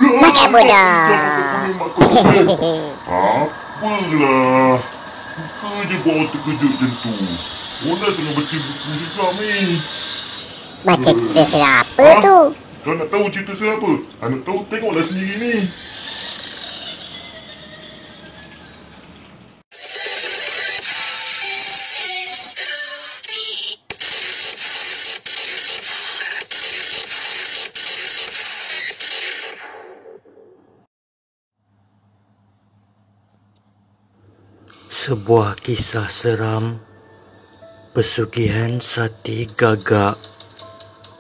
Makan bodoh. Apalah. Buka je buat terkejut macam tu. Mona tengah baca buku juga ni. Baca cerita serap apa tu? Kau nak tahu cerita saya apa? Nak tahu, tengoklah sendiri ni. Sebuah kisah seram, pesugihan sate gagak,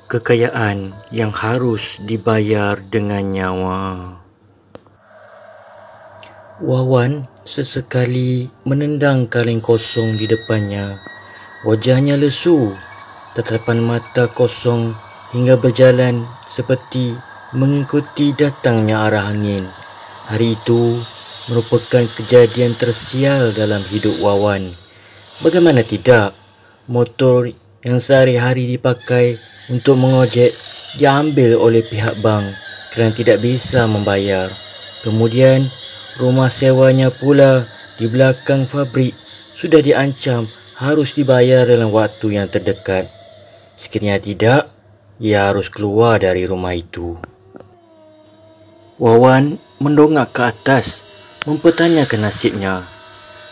kekayaan yang harus dibayar dengan nyawa. Wawan sesekali menendang kaleng kosong di depannya. Wajahnya lesu, tatapan mata kosong hingga berjalan seperti mengikuti datangnya arah angin. Hari itu merupakan kejadian tersial dalam hidup Wawan. Bagaimana tidak, motor yang sehari-hari dipakai untuk mengojek diambil oleh pihak bank kerana tidak bisa membayar. Kemudian rumah sewanya pula di belakang fabrik sudah diancam harus dibayar dalam waktu yang terdekat. Sekiranya tidak, ia harus keluar dari rumah itu. Wawan mendongak ke atas, mempertanyakan nasibnya.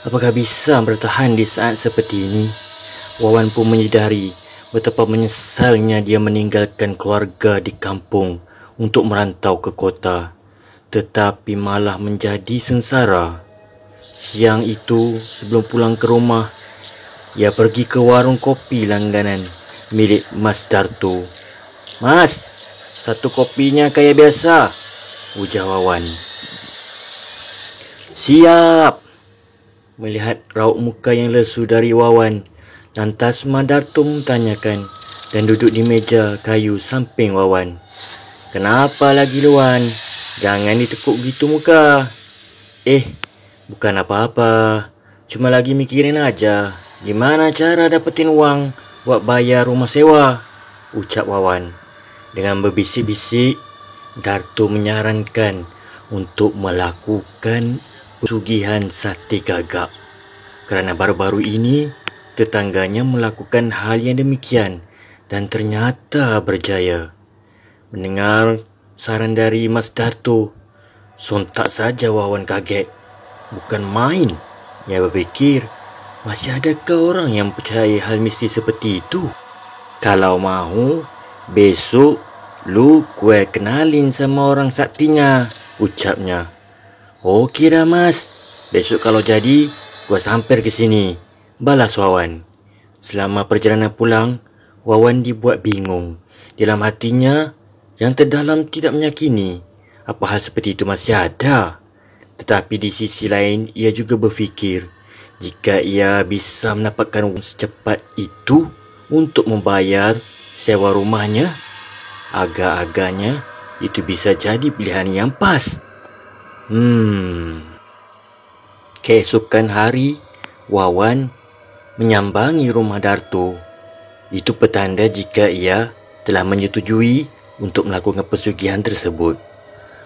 Apakah bisa bertahan di saat seperti ini? Wawan pun menyedari betapa menyesalnya dia meninggalkan keluarga di kampung untuk merantau ke kota, tetapi malah menjadi sengsara. Siang itu, sebelum pulang ke rumah, ia pergi ke warung kopi langganan milik Mas Darto. "Mas, satu kopinya kayak biasa," ujar Wawan. "Siap." Melihat raut muka yang lesu dari Wawan, lantas Mas Darto mentanyakan dan duduk di meja kayu samping Wawan. "Kenapa lagi Luan? Jangan ditekuk gitu muka." Bukan apa-apa. Cuma lagi mikirin aja gimana cara dapetin uang buat bayar rumah sewa," ucap Wawan. Dengan berbisik-bisik, Darto menyarankan untuk melakukan pesugihan sate gagak kerana baru-baru ini tetangganya melakukan hal yang demikian dan ternyata berjaya. Mendengar saran dari Mas Darto, sontak saja Wawan kaget. Bukan main. Ia berfikir, masih adakah orang yang percaya hal mistis seperti itu? "Kalau mahu, besok lu gue kenalin sama orang saktinya," ucapnya. "Okey dah Mas. Besok kalau jadi, gue sampai ke sini," balas Wawan. Selama perjalanan pulang, Wawan dibuat bingung. Dalam hatinya, yang terdalam tidak meyakini apa hal seperti itu masih ada. Tetapi di sisi lain, ia juga berfikir, jika ia bisa mendapatkan uang secepat itu untuk membayar sewa rumahnya, agak-agaknya itu bisa jadi pilihan yang pas. Keesokan hari, Wawan menyambangi rumah Darto. Itu petanda jika ia telah menyetujui untuk melakukan pesugihan tersebut.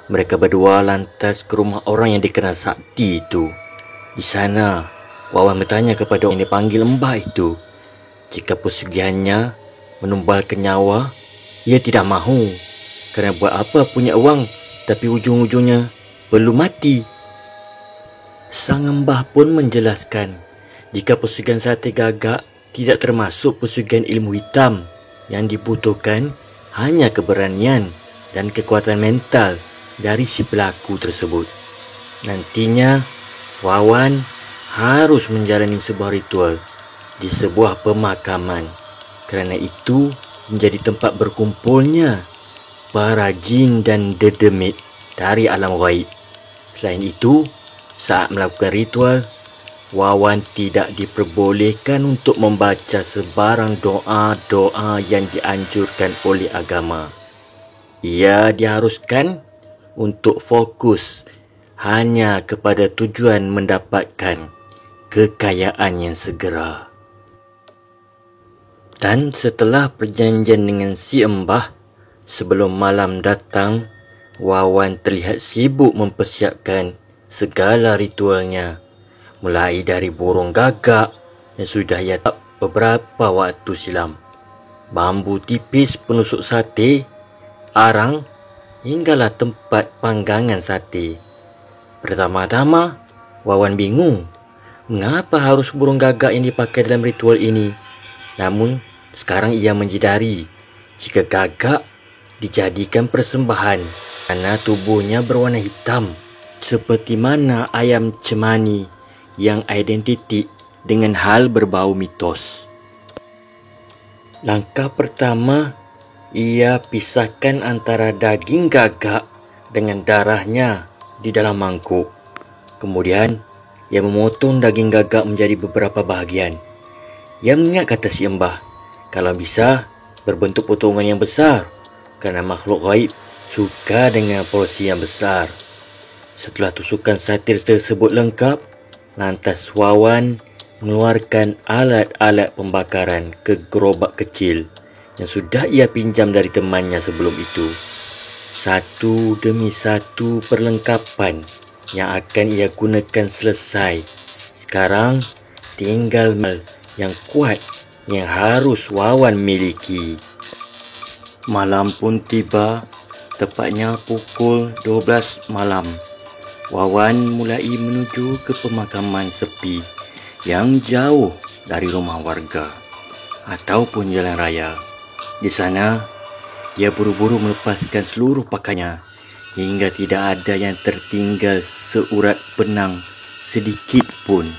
Mereka berdua lantas ke rumah orang yang dikenal sakti itu. Di sana, Wawan bertanya kepada orang yang dipanggil Mbah itu. Jika pesugihannya menumbalkan nyawa, ia tidak mahu. Kerana buat apa punya uang tapi ujung-ujungnya perlu mati. Sang Mbah pun menjelaskan, jika pesugihan sate gagak tidak termasuk pesugihan ilmu hitam, yang dibutuhkan hanya keberanian dan kekuatan mental dari si pelaku tersebut. Nantinya, Wawan harus menjalani sebuah ritual di sebuah pemakaman. Kerana itu menjadi tempat berkumpulnya para jin dan dedemit dari alam ghaib. Selain itu, saat melakukan ritual, Wawan tidak diperbolehkan untuk membaca sebarang doa-doa yang dianjurkan oleh agama. Ia diharuskan untuk fokus hanya kepada tujuan mendapatkan kekayaan yang segera. Dan setelah perjanjian dengan si Embah, sebelum malam datang, Wawan terlihat sibuk mempersiapkan segala ritualnya. Mulai dari burung gagak yang sudah ia tak beberapa waktu silam, bambu tipis penusuk sate, arang, hinggalah tempat panggangan sate. Pertama-tama, Wawan bingung mengapa harus burung gagak yang dipakai dalam ritual ini. Namun, sekarang ia menjedari jika gagak dijadikan persembahan karena tubuhnya berwarna hitam, seperti mana ayam cemani yang identik dengan hal berbau mitos. Langkah pertama, ia pisahkan antara daging gagak dengan darahnya di dalam mangkuk. Kemudian, ia memotong daging gagak menjadi beberapa bahagian. Ia mengingat kata si Embah, kalau bisa berbentuk potongan yang besar, kerana makhluk gaib suka dengan porsi yang besar. Setelah tusukan sate tersebut lengkap, lantas Wawan mengeluarkan alat-alat pembakaran ke gerobak kecil yang sudah ia pinjam dari temannya sebelum itu. Satu demi satu perlengkapan yang akan ia gunakan selesai. Sekarang tinggal yang kuat yang harus Wawan miliki. Malam pun tiba, tepatnya pukul 12 malam. Wawan mulai menuju ke pemakaman sepi yang jauh dari rumah warga ataupun jalan raya. Di sana, ia buru-buru melepaskan seluruh pakaiannya hingga tidak ada yang tertinggal seurat benang sedikit pun.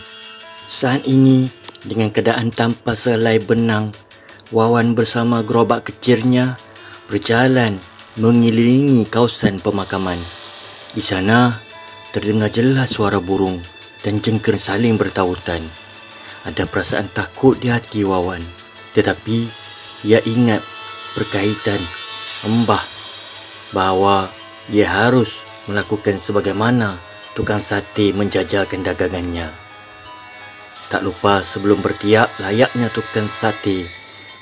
Saat ini, dengan keadaan tanpa sehelai benang, Wawan bersama gerobak kecilnya berjalan mengelilingi kawasan pemakaman. Di sana, terdengar jelas suara burung dan jengker saling bertautan. Ada perasaan takut di hati Wawan, tetapi ia ingat berkaitan Embah bahawa ia harus melakukan sebagaimana tukang sate menjajalkan dagangannya. Tak lupa sebelum bertiak layaknya tukang sate,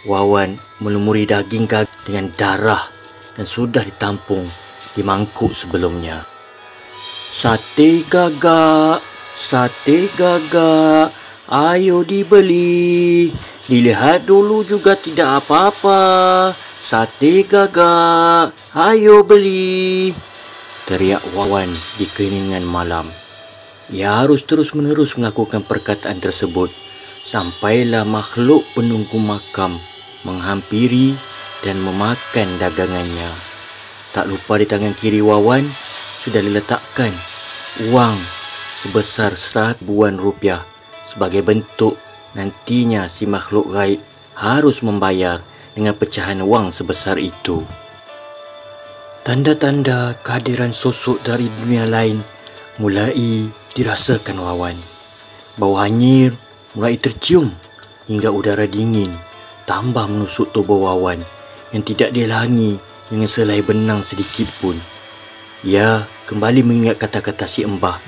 Wawan melumuri daging gagak dengan darah dan sudah ditampung di mangkuk sebelumnya. Sate gagak, ayo dibeli. Dilihat dulu juga tidak apa-apa. Sate gagak, ayo beli. Teriak Wawan di keheningan malam. Ia harus terus-menerus melakukan perkataan tersebut sampailah makhluk penunggu makam menghampiri dan memakan dagangannya. Tak lupa di tangan kiri Wawan sudah diletakkan wang sebesar Rp100,000 sebagai bentuk nantinya si makhluk gaib harus membayar dengan pecahan wang sebesar itu. Tanda-tanda kehadiran sosok dari dunia lain mulai dirasakan Wawan. Bau hanyir mulai tercium hingga udara dingin tambah menusuk tubuh Wawan yang tidak dihalangi dengan selai benang sedikit pun. Ia kembali mengingat kata-kata si Embah.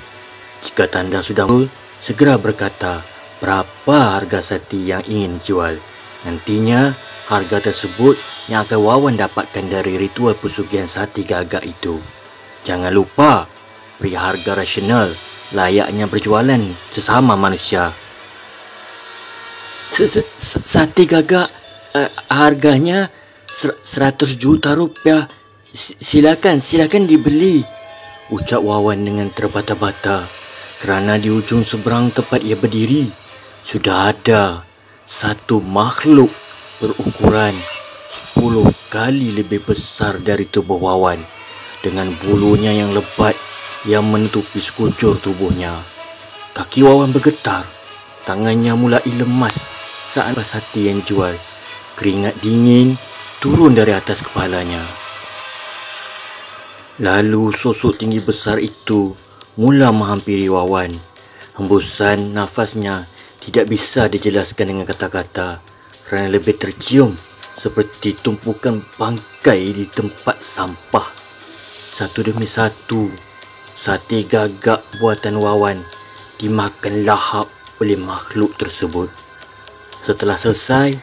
Jika tanda sudah muncul, segera berkata berapa harga sate yang ingin jual. Nantinya harga tersebut yang akan Wawan dapatkan dari ritual pesugihan sate gagak itu. Jangan lupa beri harga rasional layaknya berjualan sesama manusia. Sate gagak harganya Rp100 juta. Silakan dibeli, ucap Wawan dengan terbata-bata kerana di ujung seberang tempat ia berdiri sudah ada satu makhluk berukuran 10 kali lebih besar dari tubuh Wawan dengan bulunya yang lebat yang menutupi sekujur tubuhnya. Kaki Wawan bergetar, tangannya mulai lemas saat sate yang jual. Keringat dingin turun dari atas kepalanya. Lalu sosok tinggi besar itu mula menghampiri Wawan. Hembusan nafasnya tidak bisa dijelaskan dengan kata-kata kerana lebih tercium seperti tumpukan bangkai di tempat sampah. Satu demi satu, sate gagak buatan Wawan dimakan lahap oleh makhluk tersebut. Setelah selesai,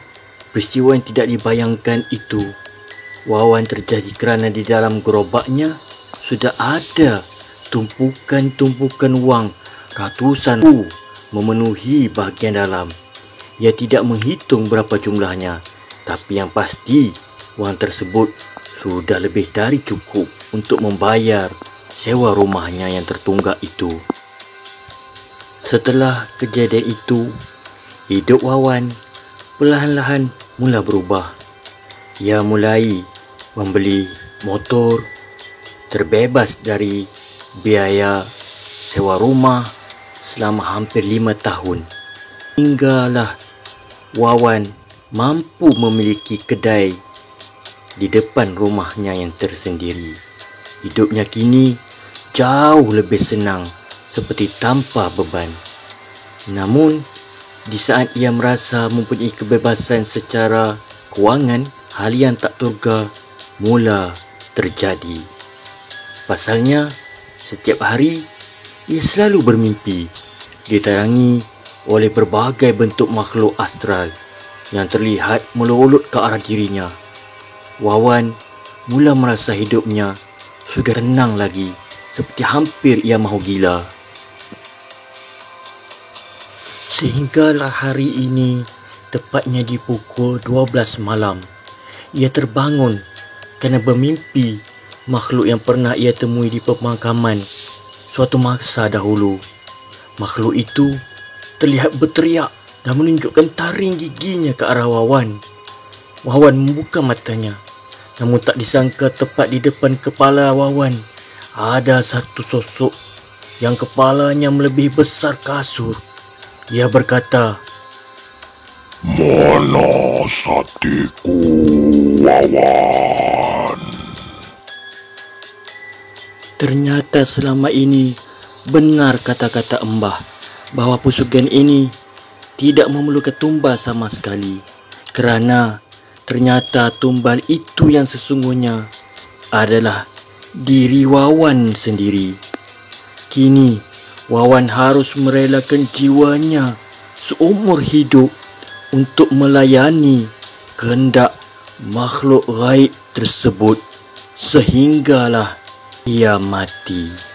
Peristiwa yang tidak dibayangkan itu Wawan terjadi kerana di dalam gerobaknya sudah ada tumpukan-tumpukan wang ratusan ribu memenuhi bahagian dalam. Ia tidak menghitung berapa jumlahnya, tapi yang pasti wang tersebut sudah lebih dari cukup untuk membayar sewa rumahnya yang tertunggak itu. Setelah kejadian itu, hidup Wawan perlahan-lahan mula berubah. Ia mulai membeli motor, terbebas dari biaya sewa rumah selama hampir 5 tahun. Hinggalah Wawan mampu memiliki kedai di depan rumahnya yang tersendiri. Hidupnya kini jauh lebih senang, seperti tanpa beban. Namun, di saat ia merasa mempunyai kebebasan secara kewangan, hal yang tak terduga mula terjadi. Pasalnya, setiap hari ia selalu bermimpi diterangi oleh berbagai bentuk makhluk astral yang terlihat melolot ke arah dirinya. Wawan mula merasa hidupnya sudah tenang lagi, seperti hampir ia mahu gila. Sehinggalah hari ini, tepatnya di pukul 12 malam, ia terbangun kerana bermimpi makhluk yang pernah ia temui di pemakaman suatu masa dahulu. Makhluk itu terlihat berteriak dan menunjukkan taring giginya ke arah Wawan. Wawan membuka matanya, namun tak disangka tepat di depan kepala Wawan ada satu sosok yang kepalanya melebihi besar kasur. Ia berkata, Mana sateku, Wawan? ternyata selama ini benar kata-kata Embah bahawa pusukan ini tidak memerlukan tumbal sama sekali, kerana ternyata tumbal itu yang sesungguhnya adalah diri Wawan sendiri. Kini Wawan harus merelakan jiwanya seumur hidup untuk melayani kehendak makhluk gaib tersebut sehinggalah ia mati.